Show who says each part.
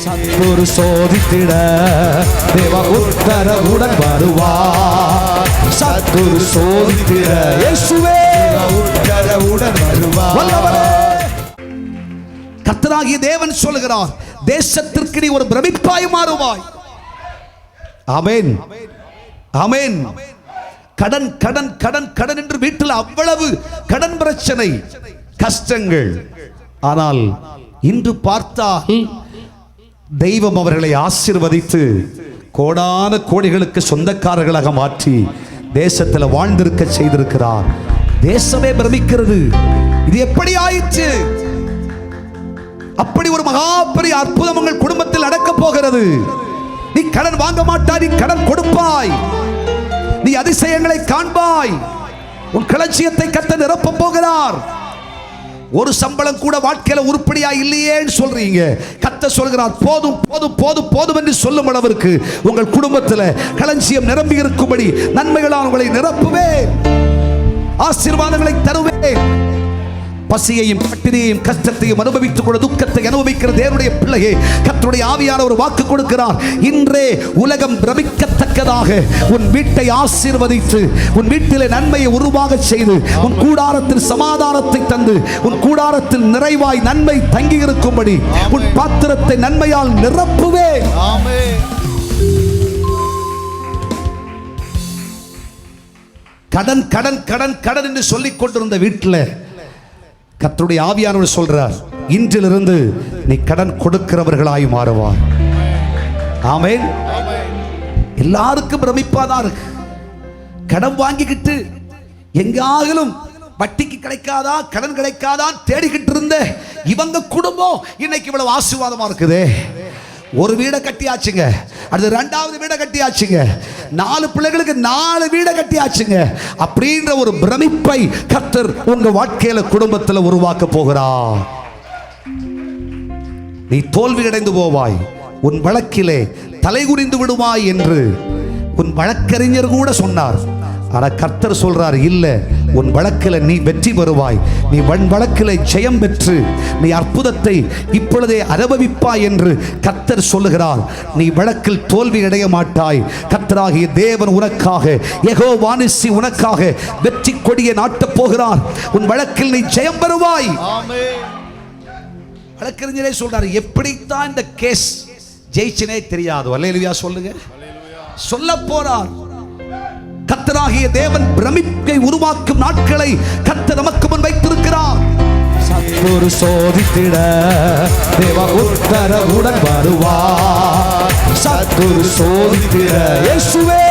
Speaker 1: சத்துரு சோதித்திட தேவ உத்தரவுடன் வருவார். சத்துரு சோதித்திட இயேசுவே உத்தரவுடன் வருவார். கர்த்தராகிய தேவன் சொல்லுகிறார், தேசத்திற்கு நீ ஒரு பிரமிப்பாய் மாறுவாய். ஆமென், ஆமென். கடன் கடன் கடன் கடன் என்று வீட்டில் அவ்வளவு கடன் பிரச்சனை, கஷ்டங்கள். ஆனால் இன்று பார்த்தால் தெய்வம் அவர்களை ஆசீர்வதித்து கோடான கோடிகளுக்கு சொந்தக்காரர்களாக மாற்றி தேசத்தில் வாழ்ந்திருக்க செய்திருக்கிறார். தேசமே பிரமிக்கிறது. இது எப்படி ஆயிற்று? அப்படி ஒரு மகா பெரிய அற்புதம் உங்கள் குடும்பத்தில் நடக்க போகிறது. நீ கடன் வாங்க மாட்டாய், நீ கடன் கொடுப்பாய், நீ அதிசயங்களை காண்பாய். உன் களஞ்சியத்தை கர்த்தர் நிரப்ப போகிறார். ஒரு சம்பளம் கூட வாழ்க்கையில உருப்படியா இல்லையேன்னு சொல்றீங்க, கர்த்தர் சொல்கிறார் போதும் போதும் போதும் போதும் என்று சொல்லும் அளவிற்கு உங்கள் குடும்பத்தில் களஞ்சியம் நிரம்பி இருக்கும்படி நன்மைகளால் உங்களை நிரப்புவேன், ஆசீர்வாதங்களை தருவேன். பசியையும் பட்டினியையும் கஷ்டத்தையும் அனுபவித்துக் கொண்டு துக்கத்தை அனுபவிக்கிற தேவனுடைய பிள்ளையே, கர்த்தருடைய ஆவியான ஒரு வாக்கு கொடுக்கிறார். இன்றே உலகம் பிரமிக்கத்தக்கதாக உன் வீட்டை ஆசீர்வதித்து உன் வீட்டிலே நன்மையை உருவாக செய்து உன் கூடாரத்தில் சமாதானத்தை தந்து உன் கூடாரத்தில் நிறைவாய் நன்மை தங்கி இருக்கும்படி உன் பாத்திரத்தை நன்மையால் நிரப்புவே. கடன் கடன் கடன் கடன் என்று சொல்லிக் கொண்டிருந்த வீட்டில் கர்த்தருடைய ஆவியானவர் சொல்றார், இன்றிலிருந்து நீ கடன் கொடுக்கிறவர்களாய் மாறுவார். ஆமென். எல்லாருக்கும் பிரமிப்பாதான் இருக்கு. கடன் வாங்கிக்கிட்டு எங்காகலும் வட்டிக்கு கிடைக்காதா கடன் கிடைக்காதா தேடிக்கிட்டு இருந்த இவங்க குடும்பம் இன்னைக்கு இவ்வளவு ஆசீர்வாதமா இருக்குதே. ஒரு வீடை கட்டியாச்சுங்க, அடுத்து 2வது வீடை கட்டியாச்சுங்க, 4 பிள்ளைகளுக்கு 4 வீடை கட்டியாச்சுங்க. அப்படின்ற ஒரு பிரமிப்பை கர்த்தர் உங்க வாழ்க்கையில குடும்பத்தில் உருவாக்க போகிறார். நீ தோல்வி அடைந்து போவாய், உன் வழக்கிலே தலைகுனிந்து விடுவாய் என்று உன் வழக்கறிஞர் கூட சொன்னார். ஆனா கர்த்தர் சொல்றார், இல்ல, உன் வழக்கில் நீ வெற்றி பெறுவாய், நீ வழக்கில் ஜெயம் பெற்று நீ அற்புதத்தை இப்பொழுதே அனுபவிப்பாய் என்று கர்த்தர் சொல்லுகிறார். நீ வழக்கில் தோல்வி அடைய மாட்டாய். கர்த்தராகிய தேவன் உனக்காக, யெகோவா நிசி உனக்காக வெற்றி கொடியை நாட்டப் போகிறார். உன் வழக்கில் நீ ஜெயம் பெறுவாய். வழக்கறிஞரே சொல்றார், எப்படித்தான் இந்த கேஸ் ஜெயிச்சனே தெரியாது. அல்லேலூயா சொல்லுங்க. சொல்ல போறார். கர்த்தராகிய தேவன் பிரமிப்பை உருவாக்கும் நாட்களை கர்த்தர் நமக்கு முன் வைத்திருக்கிறார். சத்துரு சோதித்திட தேவ உத்தரவுடன் வருவார். சத்துரு சோதித்திட இயேசுவே